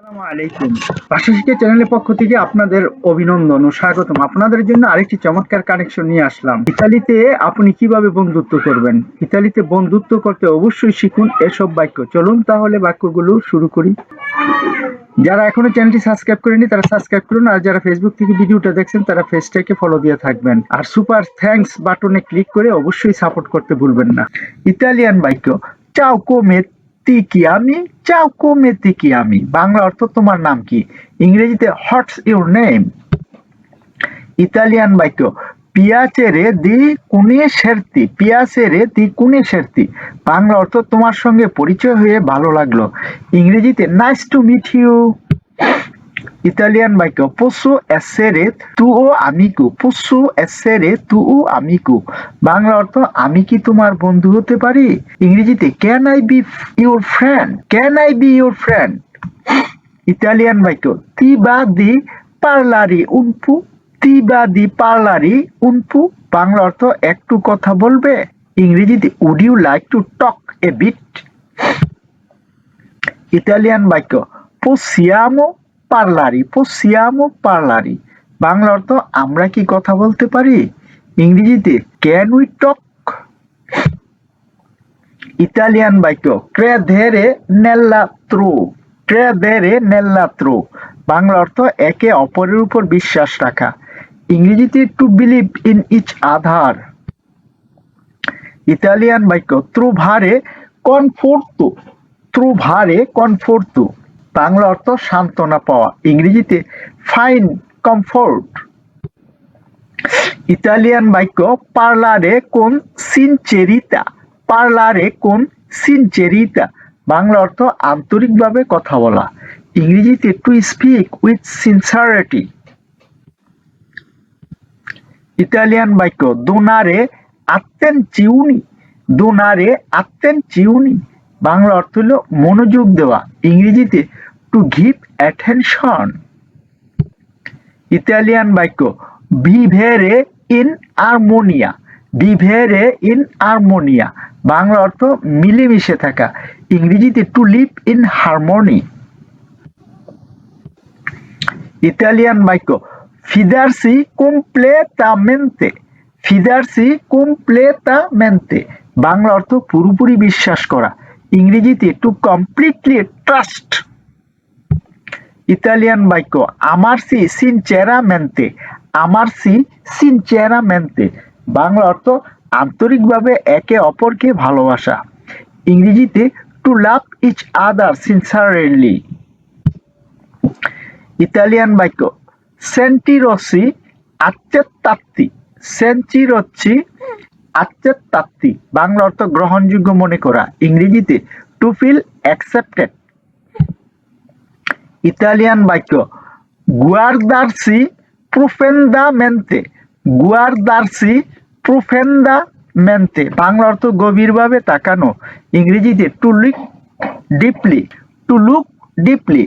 আসসালামু আলাইকুম। ভাষা শিক্ষা চ্যানেলের পক্ষ থেকে আপনাদের অভিনন্দন ও স্বাগতম। আপনাদের জন্য আরেকটি চমৎকার কানেকশন নিয়ে আসলাম। ইতালিতে আপনি কিভাবে বন্ধুত্ব করবেন। ইতালিতে বন্ধুত্ব করতে অবশ্যই শিখুন এসব বাক্য। চলুন তাহলে বাক্যগুলো শুরু করি। যারা এখনো চ্যানেলটি সাবস্ক্রাইব করেনি তারা সাবস্ক্রাইব করুন, আর যারা ফেসবুক থেকে ভিডিওটা দেখছেন তারা পেজটাকে ফলো দিয়ে থাকবেন, আর সুপার থ্যাঙ্কস বাটনে ক্লিক করে অবশ্যই সাপোর্ট করতে ভুলবেন না। ইতালিয়ান বাক্য চাও কোমে চাও কোমে বাংলা অর্থ তোমার নাম কি। ইংরেজিতে হোয়াটস ইউর নেম। ইতালিয়ান বাক্য পিয়াচেরে দি কুনেশেরতি বাংলা অর্থ তোমার সঙ্গে পরিচয় হয়ে ভালো লাগলো। ইংরেজিতে nice to meet you. Italian বাক্য পোসো এসেরে তুও আমিকো বাংলা অর্থ আমি কি তোমার বন্ধু হতে পারি। ইংরেজিতে can I B your friend. Italian বাক্য তি বা দি পার্লারি উনপু বাংলা অর্থ একটু কথা বলবে। ইংরেজিতে would you like to talk a bit. Italian বাক্য পসিয়ামো পার্লারি বাংলা অর্থ আমরা কি কথা বলতে পারি। ইংরেজিতে ক্যান উই টক। ইতালিয়ান বাক্য ক্রেদেরে নেল্লাত্রো বাংলা অর্থ একে অপরের উপর বিশ্বাস রাখা। ইংরেজিতে to believe in each other. Italian বাক্য ত্রুভারে বাংলা অর্থ সান্ত্বনা পাওয়া। ইংরেজিতে ফাইন কমফোর্ট। ইতালিয়ান বাক্য পার্লারে কোন সিনচেরিতা বাংলা অর্থ আন্তরিকভাবে কথা বলা। ইংরেজিতে টু স্পিক উইথ সিনসারিটি। ইতালিয়ান বাক্য দোনারে আত্তেনচিউনি বাংলা অর্থ হলো মনোযোগ দেওয়া। ইংরেজিতে টু গিভ অ্যাটেনশন। ইতালিয়ান বাক্য ভিভেরে ইন আর্মোনিয়া বাংলা অর্থ মিলেমিশে থাকা। ইংরেজিতে to live in harmony. Italian বাক্য ফিদারসি কমপ্লেতামেন্তে বাংলা অর্থ পুরোপুরি বিশ্বাস করা। ইংরেজিতে টু কমপ্লিটলি ট্রাস্ট। ইতালিয়ান বাক্য আমারসি সিনচেরামেন্তে বাংলা অর্থ আন্তরিকভাবে একে অপরকে ভালোবাসা। ইংরেজিতে to love each other sincerely. Italian বাক্য সেন্টিরোসি আচ্চেত্তাত্তি বাংলা অর্থ গ্রহণযোগ্য মনে করা। ইংরেজিতে টু ফিল অ্যাকসেপ্টেড। ইতালিয়ান বাক্য গুয়ার্দারসি প্রুফেন্দামেন্তে বাংলা অর্থ গভীরভাবে তাকানো। ইংরেজিতে টু লুক ডিপলি।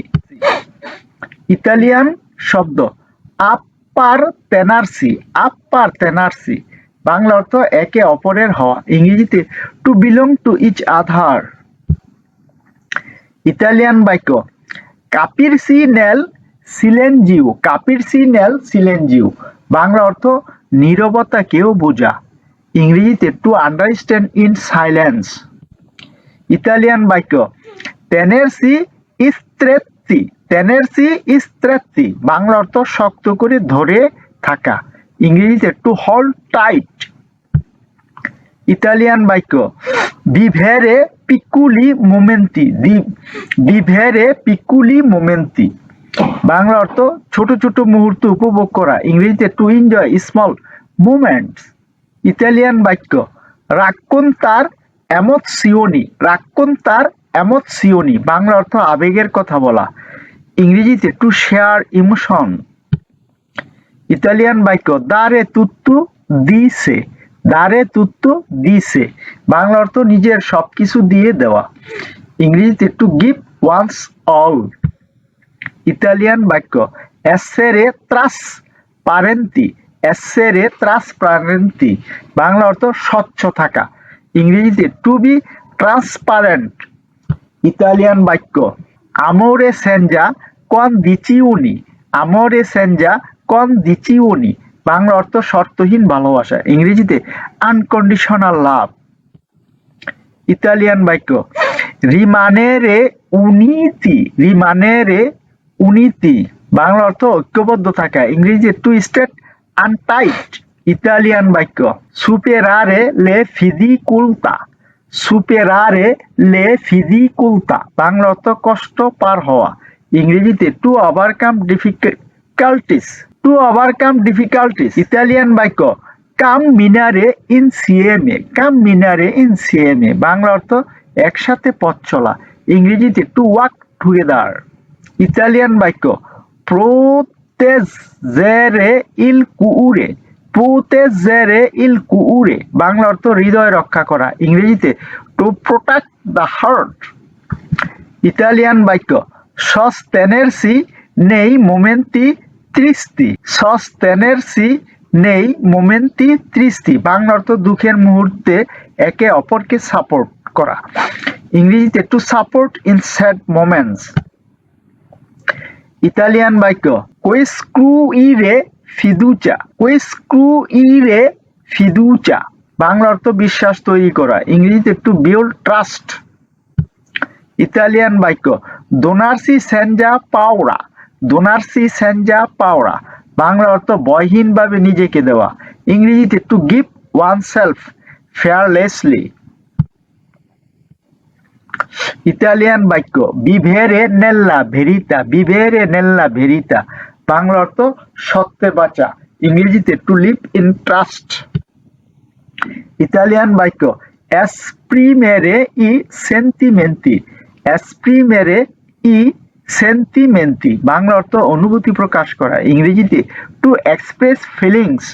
ইতালিয়ান শব্দ আপ্পারতেনার্সি বাংলা অর্থ একে অপরের হওয়া। ইংরেজিতে to belong to each other. Italian বাক্য কাপিরসি নেল সিলেনজিউ বাংলা অর্থ নীরবতাকেও বোঝা। ইংরেজিতে to understand in silence. Italian বাক্য টেনেরসি ইস্ত্রেত্তি বাংলা অর্থ শক্ত করে ধরে থাকা। ইংরেজিতে টু হোল্ড টাইট। ইতালিয়ান বাক্য ভিভেরে পিকুলি মোমেন্তি বাংলা অর্থ ছোট ছোট মুহূর্ত উপভোগ করা। ইংরেজিতে to enjoy small moments. Italian বাক্য রাক্কোন্তার এমোজিওনি বাংলা অর্থ আবেগের কথা বলা। ইংরেজিতে টু শেয়ার ইমোশন। ইতালিয়ান বাক্য দারে তুত্তো দিসে বাংলা অর্থ নিজের সবকিছু দিয়ে দেওয়া। ইংরেজিতে to give one's all. Italian বাক্য এসেরে ট্রাসপারেন্তি বাংলা অর্থ স্বচ্ছ থাকা। ইংরেজিতে টু বি ট্রান্সপারেন্ট। ইতালিয়ান বাক্য আমোরে সেঞ্জা কন্ডিচিউনি, আমোরে সেঞ্জা কন্ডিচিউনি, বাংলা অর্থ শর্তহীন ভালোবাসা, ইংরেজিতে আনকন্ডিশনাল লাভ। ইতালিয়ান বাক্য রিমানেরে উনিতি, রিমানেরে উনিতি, বাংলা অর্থ ঐক্যবদ্ধ থাকা, ইংরেজিতে টু স্টেট আনটাইট। ইতালিয়ান বাক্য সুপেরারে লে ফিদিকুলতা, সুপেরারে লে ফিদিকুলতা, বাংলা অর্থ কষ্ট পার হওয়া, ইংরেজিতে to overcome difficulties, to overcome difficulties. Italian বাক্য কামিনারে ইনসিয়েমে, কামিনারে ইনসিয়েমে, বাংলা অর্থ একসাথে পথ চলা, ইংরেজিতে টু ওয়াক টুগেদার। ইতালিয়ান বাক্য প্রোতেজেরে ইল কুউরে, প্রোতেজেরে ইল কুউরে, বাংলা অর্থ হৃদয় রক্ষা করা, ইংরেজিতে to protect the heart. Italian বাক্য সস্তেনেরসি নেই মোমেন্টি ত্রিস্তি, সস্তেনেরসি নেই মোমেন্টি ত্রিস্তি, বাংলা অর্থ দুঃখের মুহূর্তে একে অপরকে সাপোর্ট করা, ইংরেজিতে to support in sad moments. Italian বাক্য কোয়েস্ক্রুইরে ফিদুচা, কোয়েস্ক্রুইরে ফিদুচা, বাংলা অর্থ বিশ্বাস তৈরি করা, ইংরেজিতে টু বিল্ড ট্রাস্ট। ইতালিয়ান বাক্য দোনার্সি সেঞ্জা পাওরা, দোনার্সি সেঞ্জা পাওরা, বাংলা অর্থ ভয়হীনভাবে নিজেকে দেওয়া, ইংরেজিতে টু গিভ ওয়ানসেলফ ফেয়ারলেসলি। ইতালিয়ান বাক্য বিভেরে নেল্লা ভেরিতা, বিভেরে নেল্লা ভেরিতা, বাংলা অর্থ সত্যে বাঁচা, ইংরেজিতে to live in trust. Italian বাক্য এসপ্রিমেরে ই সেন্টিমেন্টি, এসপ্রিমেরে ই সেন্টিমেন্টি, বাংলা অর্থ অনুভূতি প্রকাশ করা, ইংরেজিতে টু এক্সপ্রেস ফিলিংস।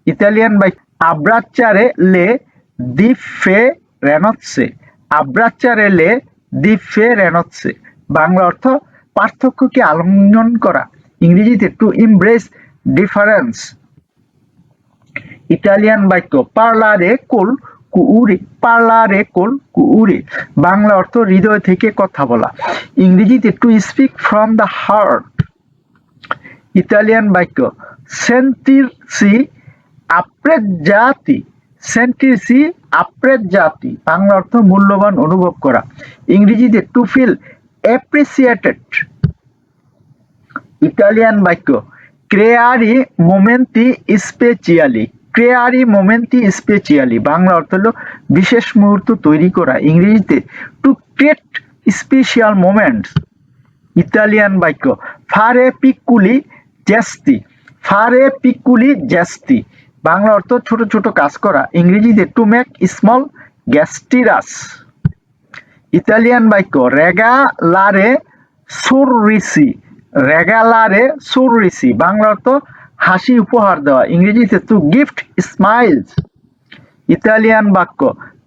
ইতালিয়ান বাক্য আব্রাচ্চারে লে ডিফেরেনসে, আব্রাচ্চারে লে ডিফেরেনসে, বাংলা অর্থ পার্থক্যকে আলিঙ্গন করা, ইংরেজিতে টু এমব্রেস ডিফারেন্স। ইতালিয়ান বাক্য পার্লারে কোল কুউরে, পার্লারে কোল কুউরে, বাংলা অর্থ হৃদয় থেকে কথা বলা, ইংরেজিতে to speak from the heart. Italian বাক্য সেন্টিরসি আপ্রেজ্জাতি, সেন্টিরসি আপ্রেজ্জাতি, বাংলা অর্থ মূল্যবান অনুভব করা, ইংরেজিতে টু ফিল অ্যাপ্রিসিয়েটেড। ইতালিয়ান বাক্য ক্রেয়ারি মোমেন্টি স্পেচিয়ালি, ক্রেয়ারি মোমেন্টি স্পেচিয়ালি, বাংলা অর্থ হলো বিশেষ মুহূর্ত তৈরি করা, ইংরেজিতে to create special moments. Italian বাক্য ফারে পিকুলি জেস্তি, ফারে পিকুলি জেস্তি, বাংলা অর্থ ছোট ছোট কাজ করা, ইংরেজিতে টু মেক স্মল গ্যাস্টিরাস। ইতালিয়ান বাক্য রেগালারে সুররিসি, রেগালারে সুররিসি, বাংলা অর্থ হাসি উপহার দেওয়া, ইংরেজিতে টু গিফট স্মাইলস। ইতালিয়ান বাক্য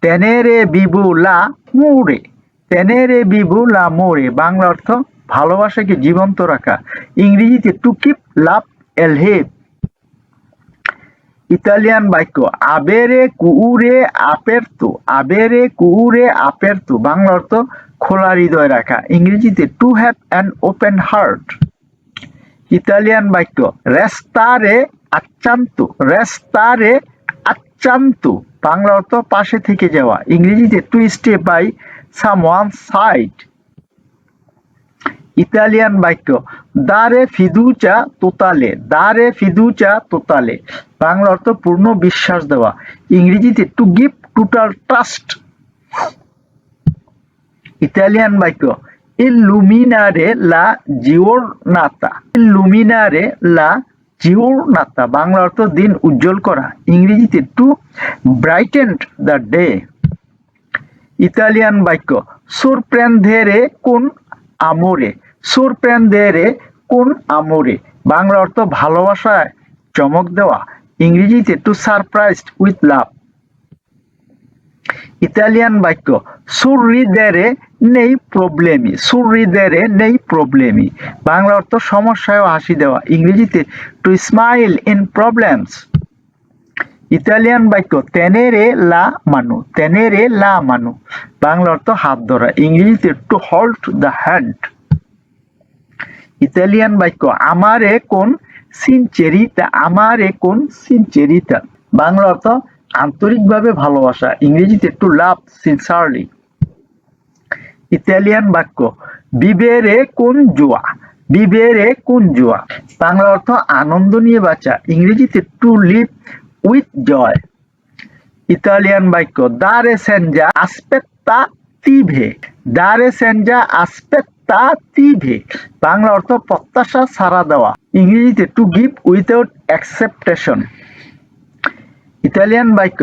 তেনেরে বিবু লা মোরে, তেনেরে বিবু লা মোরে, বাংলা অর্থ ভালোবাসাকে জীবন্ত রাখা, ইংরেজিতে টু কিপ লাভ এলহেভ। ইতালিয়ান বাক্য আবেরে কুউরে আপারতো, আবেরে কুউরে আপারতো, বাংলা অর্থ খোলা হৃদয় রাখা, ইংরেজিতে to have an open heart. Italian বাক্য রেস্তারে আচ্চান্তু, রেস্তারে আচ্চান্তু, বাংলা অর্থ পাশে থেকে যাওয়া, ইংরেজিতে to stay by someone side. Italian বাক্য দারে ফিদুচা তোতালে, দারে ফিদুচা তোতালে, বাংলা অর্থ পূর্ণ বিশ্বাস দেওয়া, ইংরেজিতে to give total trust. Italian বাক্য ইল্লুমিনারে লা জিওরনাতা, ইল্লুমিনারে লা জিওরনাতা, বাংলা অর্থ দিন উজ্জ্বল করা, ইংরেজিতে to brighten the day. Italian বাক্য sorprendere con amore, sorprendere con amore, বাংলা অর্থ ভালোবাসায় চমক দেওয়া, ইংরেজিতে to surprised with love. Italian বাক্য sorridere nei problemi, sorridere nei problemi, বাংলা অর্থ সমস্যায় হাসি দেওয়া, ইংরেজিতে to smile in problems. Italian বাক্য tenere la mano, tenere la mano, বাংলা অর্থ হাত ধরা, ইংরেজিতে to hold the hand. Italian বাক্য আমারে কোন সিনচেরিতা, আমারে কোন সিনচেরিতা, বাংলা অর্থ আন্তরিকভাবে ভালোবাসা, ইংরেজিতে টু লাভ সিনসারলি। ইতালিয়ান বাক্য বিবেরে কোন জোয়া, বিবেরে কোন জোয়া, বাংলা অর্থ আনন্দ নিয়ে বাঁচা, ইংরেজিতে to live with joy. Italian বাক্য দারে সেনজা আসপেত্তাতিভে, দারে সেনজা আসপেত্তাতিভে, বাংলা অর্থ প্রত্যাশা ছাড়া দেওয়া, ইংরেজিতে to give without acceptance. Italian বাক্য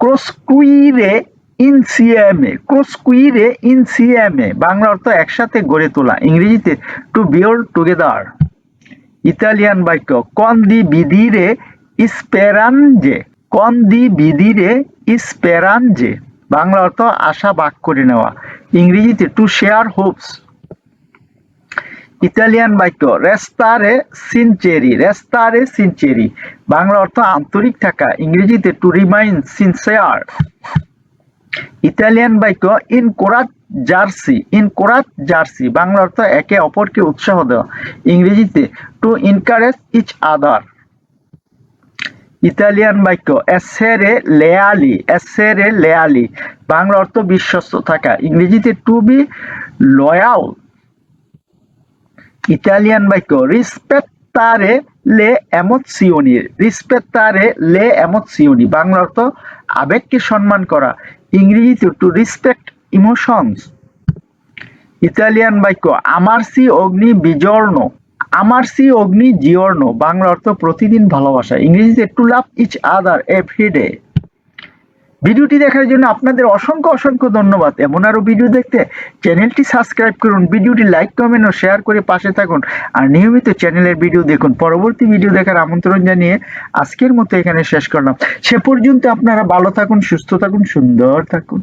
ক্রোসকুইরে ইনসিএমে, ক্রোসকুইরে ইনসিএমে, বাংলা অর্থ একসাথে গড়ে তোলা, ইংরেজিতে টু বিল্ড টুগেদার। ইতালিয়ান বাক্য কন্দি বিদিরে স্পেরানজে, কন্দি বিদিরে স্পেরানজে, বাংলা অর্থ আশা ভাগ করে নেওয়া, ইংরেজিতে টু শেয়ার হোপস। ইতালিয়ান বাক্য রেস্তারে সিনচেরি, রেস্তারে সিনচেরি, বাংলা অর্থ আন্তরিক থাকা, ইংরেজিতে টু রিমাইন সিনসিয়ার। ইতালিয়ান বাক্য ইনকোরাজ জার্সি, ইনকোরাজ জার্সি, বাংলা অর্থ একে অপরকে উৎসাহ দেওয়া, ইংরেজিতে to encourage each other. Italian বাক্য এসেরে লেয়ালি, এসেরে লেয়ালি, বাংলা অর্থ বিশ্বস্ত থাকা, ইংরেজিতে টু বি লয়াল। ইতালিয়ান বাক্য রিসপেত্তারে লে এমোজিওনি, রিসপেত্তারে লে এমোজিওনি, বাংলা অর্থ আবেগকে সম্মান করা, ইংরেজিতে টু রিসপেক্ট ইমোশনস। ইতালিয়ান বাক্য আমারসি অগ্নি বিজর্ণ, আমারসি অগ্নি জিওর্ণ, বাংলা অর্থ প্রতিদিন ভালোবাসা, ইংরেজিতে to love each other everyday. ভিডিওটি দেখার জন্য আপনাদের অসংখ্য অসংখ্য ধন্যবাদ। এমন আরো ভিডিও দেখতে চ্যানেলটি সাবস্ক্রাইব করুন, ভিডিওটি লাইক কমেন্ট ও শেয়ার করে পাশে থাকুন আর নিয়মিত চ্যানেলের ভিডিও দেখুন। পরবর্তী ভিডিও দেখার আমন্ত্রণ জানিয়ে আজকের মতো এখানে শেষ করলাম। সে পর্যন্ত আপনারা ভালো থাকুন, সুস্থ থাকুন, সুন্দর থাকুন।